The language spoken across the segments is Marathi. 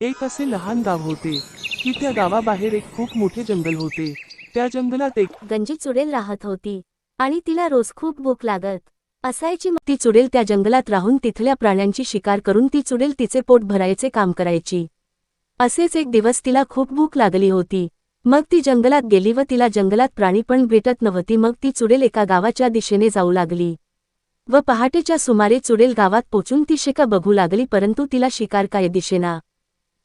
एक असे लहान गाव होते की त्या गावाबाहेर एक खूप मोठे जंगल होते। त्या जंगलात एक गंजी चुडेल राहत होती आणि तिला रोज खूप भूक लागत असायची। ती चुडेल त्या जंगलात राहून तिथल्या प्राण्यांची शिकार करून ती चुडेल तिचे पोट भरायचे काम करायची। असेच एक दिवस तिला खूप भूक लागली होती। मग ती जंगलात गेली व तिला जंगलात प्राणी पण भेटत नव्हती। मग ती चुडेल एका गावाच्या दिशेने जाऊ लागली व पहाटेच्या सुमारे चुडेल गावात पोचून ती शिकार बघू लागली, परंतु तिला शिकार काय दिसेना।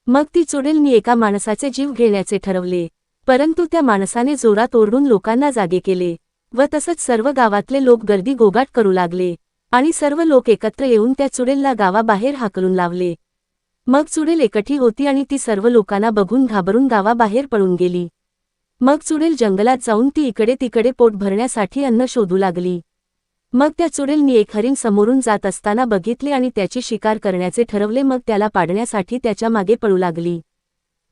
मग ती चुडेलनी एका माणसाचे जीव घेण्याचे ठरवले, परंतु त्या माणसाने जोरात ओरडून लोकांना जागे केले व तसंच सर्व गावातले लोक गर्दी गोगाट करू लागले आणि सर्व लोक एकत्र येऊन त्या चुडेलला गावाबाहेर हाकलून लावले। मग चुडेल एकटी होती आणि ती सर्व लोकांना बघून घाबरून गावाबाहेर पळून गेली। मग चुडेल जंगलात जाऊन ती इकडे तिकडे पोट भरण्यासाठी अन्न शोधू लागली। मग त्या चुडेलनी एक हरिण समोरून जात असताना बघितले आणि त्याची शिकार करण्याचे ठरवले। मग त्याला पाडण्यासाठी त्याच्या मागे पळू लागली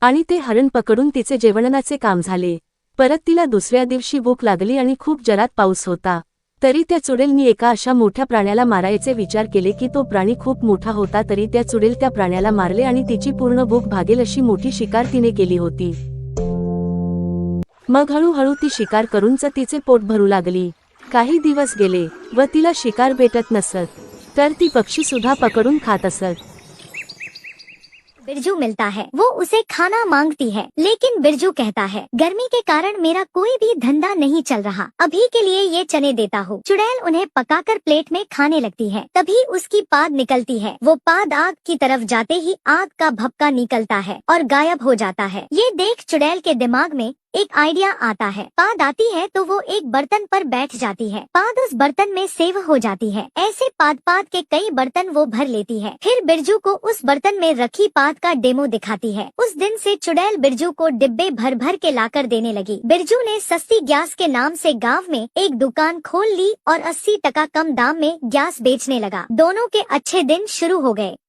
आणि ते हरण पकडून तिचे जेवणाचे काम झाले। परत तिला दुसऱ्या दिवशी भूक लागली आणि खूप जोरात पाऊस होता, तरी त्या चुडेलनी एका अशा मोठ्या प्राण्याला मारायचे विचार केले की तो प्राणी खूप मोठा होता। तरी त्या चुडेल त्या प्राण्याला मारले आणि तिची पूर्ण भूक भागेल अशी मोठी शिकार तिने केली होती। मग हळूहळू ती शिकार करूनच तिचे पोट भरू लागली। काही दिवस गेले व तिला शिकार भेटत नसत, तर ती पक्षी सुद्धा पकडून खात असत। बिरजू मिलता है, वो उसे खाना मांगती है, लेकिन बिरजू कहता है गर्मी के कारण मेरा कोई भी धंधा नहीं चल रहा, अभी के लिए ये चने देता हूँ। चुड़ैल उन्हें पकाकर प्लेट में खाने लगती है, तभी उसकी पाद निकलती है। वो पाद आग की तरफ जाते ही आग का भपका निकलता है और गायब हो जाता है। ये देख चुड़ैल के दिमाग में एक आइडिया आता है। पाद आती है तो वो एक बर्तन पर बैठ जाती है, पाद उस बर्तन में सेव हो जाती है। ऐसे पाद पाद के कई बर्तन वो भर लेती है, फिर बिरजू को उस बर्तन में रखी पाद का डेमो दिखाती है। उस दिन से चुड़ैल बिरजू को डिब्बे भर भर के लाकर देने लगी। बिरजू ने सस्ती गैस के नाम से गांव में एक दुकान खोल ली और 80% कम दाम में गैस बेचने लगा। दोनों के अच्छे दिन शुरू हो गए।